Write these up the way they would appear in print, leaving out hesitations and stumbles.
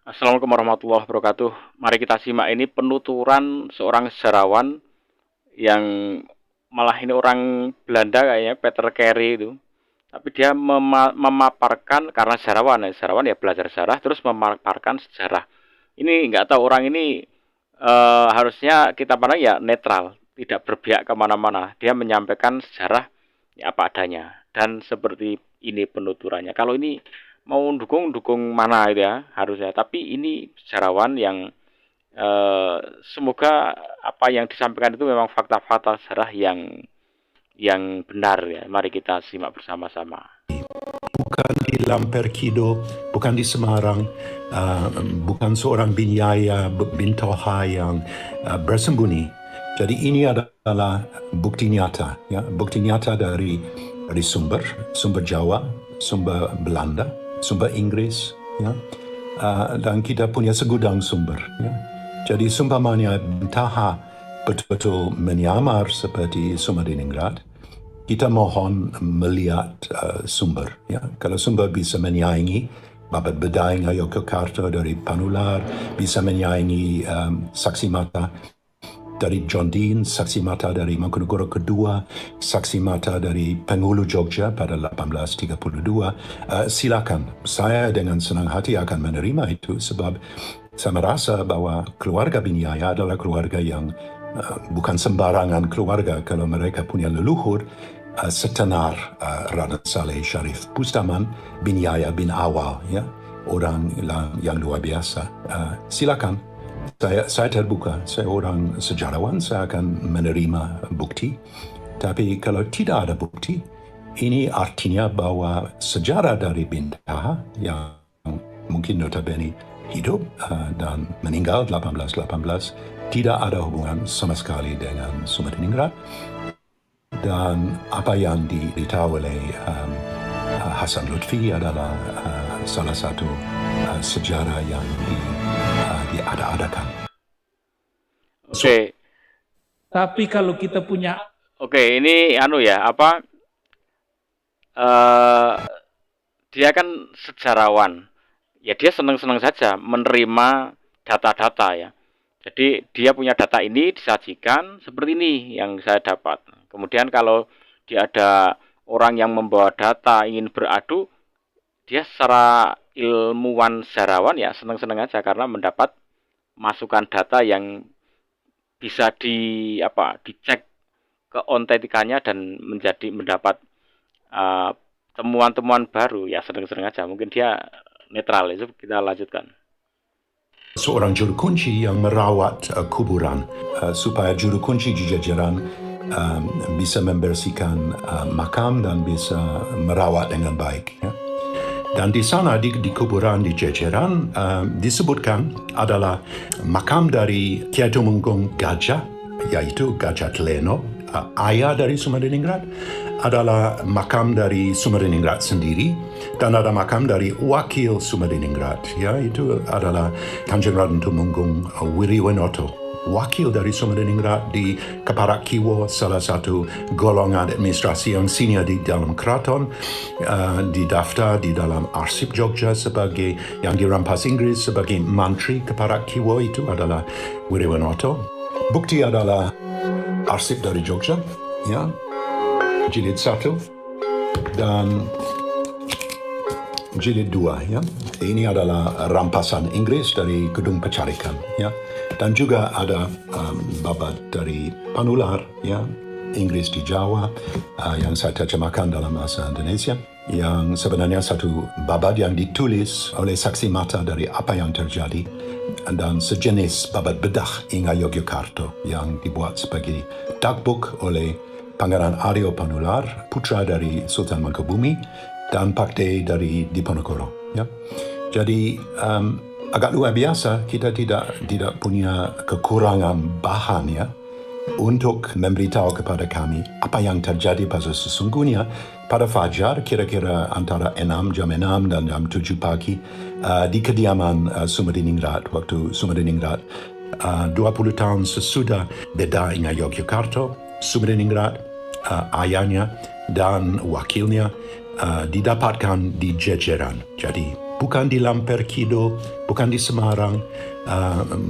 Assalamualaikum warahmatullahi wabarakatuh. Mari kita simak ini penuturan seorang sejarawan yang malah ini orang Belanda kayaknya, Peter Carey itu. Tapi dia memaparkan karena sejarawan ya belajar sejarah, terus memaparkan sejarah. Ini nggak tahu orang ini harusnya kita pandang ya netral, tidak berpihak kemana-mana. Dia menyampaikan sejarah ya apa adanya dan seperti ini penuturannya. Kalau ini mau dukung mana itu ya harusnya. Tapi ini sejarawan yang semoga apa yang disampaikan itu memang fakta-fakta sejarah yang benar ya. Mari kita simak bersama-sama. Bukan di Lamperkido, bukan di Semarang, bukan seorang bintoha yang bersembunyi. Jadi ini adalah bukti nyata, ya, bukti nyata dari sumber Jawa, sumber Belanda, sumber Inggris, ya, dan kita punya segudang sumber. Ya. Jadi sumpamanya bintaha betul-betul menyamar seperti Sumadiningrat, kita mohon melihat sumber. Ya. Kalau sumber bisa menyaingi Babat Bedaing Ngayogyakarta dari Panular, bisa menyaingi saksi mata dari John Dean, saksi mata dari Mangkunegara Kedua, saksi mata dari Penghulu Jogja pada 1832, silakan. Saya dengan senang hati akan menerima itu sebab saya merasa bahwa keluarga Binjaya adalah keluarga yang bukan sembarangan keluarga kalau mereka punya leluhur setenar Raden Saleh Sharif Bustaman bin Yahya bin Awal, ya, orang yang luar biasa. Silakan. Saya terbuka, saya orang sejarawan, saya akan menerima bukti. Tapi kalau tidak ada bukti, ini artinya bahwa sejarah dari Bintaha yang mungkin notabene hidup dan meninggal 1818 tidak ada hubungan sama sekali dengan Sumadiningrat. Dan apa yang ditahu oleh Hasan Lutfi adalah salah satu sejarah yang diada-adakan. Oke. Tapi kalau kita punya Ini dia kan sejarawan. Ya dia senang-senang saja menerima data-data ya. Jadi dia punya data ini disajikan seperti ini yang saya dapat. Kemudian kalau dia ada orang yang membawa data ingin beradu, dia secara ilmuwan sejarawan ya senang-senang aja karena mendapat masukan data yang bisa dicek keontentikannya dan mendapat temuan-temuan baru ya senang-senang aja. Mungkin dia netral itu kita lanjutkan. Seorang juru kunci yang merawat kuburan supaya juru kunci di jajaran bisa membersihkan makam dan bisa merawat dengan baik. Ya. Dan di sana di kuburan di Jejeran disebutkan adalah makam dari Kiai Tumenggung Gajah, yaitu Gajah Tleno, ayah dari Sumadiningrat, adalah makam dari Sumadiningrat sendiri, dan ada makam dari wakil Sumadiningrat, yaitu adalah Kanjeng Raden Tumenggung Wiriwenoto, wakil dari Sumadiningrat di Keparak Kiwo, salah satu golongan administrasi yang senior di dalam keraton, didaftar di dalam arsip Jogja sebagai yang dirampas Inggris sebagai mantri Keparak Kiwo, itu adalah Wiriwenoto. Bukti adalah arsip dari Jogja, ya, jilid 1 dan jilid 2, ya. Ini adalah rampasan Inggris dari Gedung Pecarikan, ya. Dan juga ada babat dari Panular, ya, Inggris di Jawa, yang saya terjemahkan dalam bahasa Indonesia, yang sebenarnya satu babat yang ditulis oleh saksi mata dari apa yang terjadi, dan sejenis babat bedah Inga Yogyakarta yang dibuat sebagai dagbook oleh Pangeran Aryo Panular, putra dari Sultan Mangkubumi, dan Pakde dari Diponegoro. Ya. Jadi agak luar biasa, kita tidak punya kekurangan bahan, ya, untuk memberitahu kepada kami apa yang terjadi pada sesungguhnya pada fajar kira-kira antara jam 6 dan jam 7 pagi di kediaman Sumadiningrat, waktu Sumadiningrat 20 tahun sesudah beda dengan Yogyakarta, Sumadiningrat, ayahnya dan wakilnya didapatkan di Jejeran. Jadi bukan di Lamperkido, bukan di Semarang,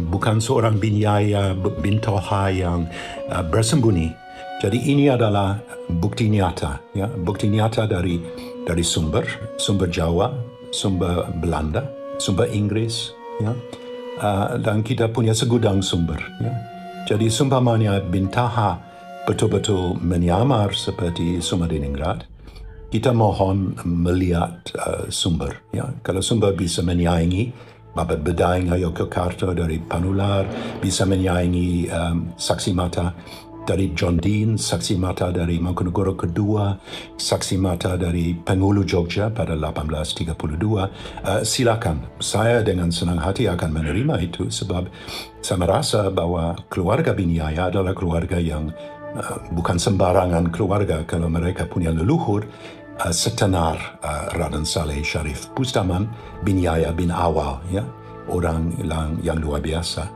bukan seorang binyaya bintoha yang bersembunyi. Jadi ini adalah bukti nyata, ya, bukti nyata dari sumber Jawa, sumber Belanda, sumber Inggris, ya, dan kita punya segudang sumber. Ya. Jadi seumpamanya Bintaha betul-betul menyamar seperti Sumadiningrat, kita mohon melihat sumber. Ya. Kalau sumber bisa menyaingi Babat Bedai Ngayogyakarta dari Panular, bisa menyaingi saksi mata dari John Dean, saksi mata dari Mangkunegoro kedua, saksi mata dari Penghulu Jogja pada 1832. Silakan, saya dengan senang hati akan menerima itu sebab saya merasa bahwa keluarga Binyaya adalah keluarga yang bukan sembarangan keluarga kalau mereka punya leluhur setenar Raden Saleh Sharif Bustaman, Binyaya bin Awal, ya, orang yang luar biasa.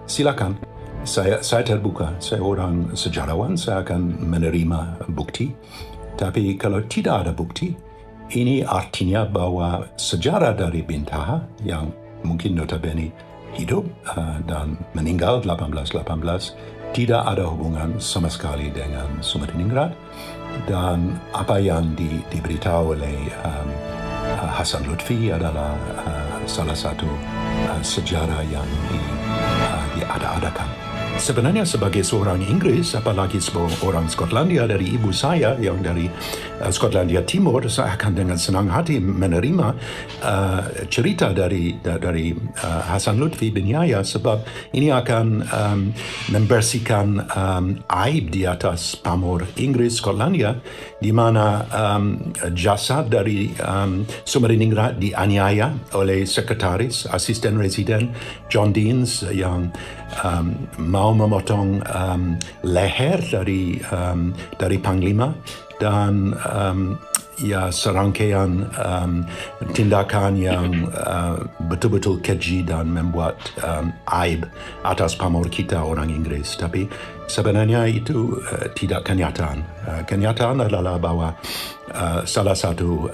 Silakan. Saya terbuka, saya orang sejarawan, saya akan menerima bukti. Tapi kalau tidak ada bukti, ini artinya bahwa sejarah dari Bintaha yang mungkin notabene hidup dan meninggal 1818 tidak ada hubungan sama sekali dengan Sumadiningrat, dan apa yang diberitahu oleh Hasan Lutfi adalah salah satu sejarah yang diada-adakan. Sebenarnya sebagai seorang Inggris, apalagi sebagai orang Skotlandia dari ibu saya yang dari Skotlandia Timur, saya akan dengan senang hati menerima cerita dari Hasan Lutfi Binyaya sebab ini akan membersihkan aib di atas pamor Inggris Skotlandia di mana jasad dari Sumadiningrat dianiaya oleh sekretaris asisten residen John Deans yang mau memotong leher dari Panglima dan ya serangkaian tindakan yang betul-betul keji dan membuat aib atas pamor kita orang Inggris. Tapi sebenarnya itu tidak kenyataan. Kenyataan adalah bahwa salah satu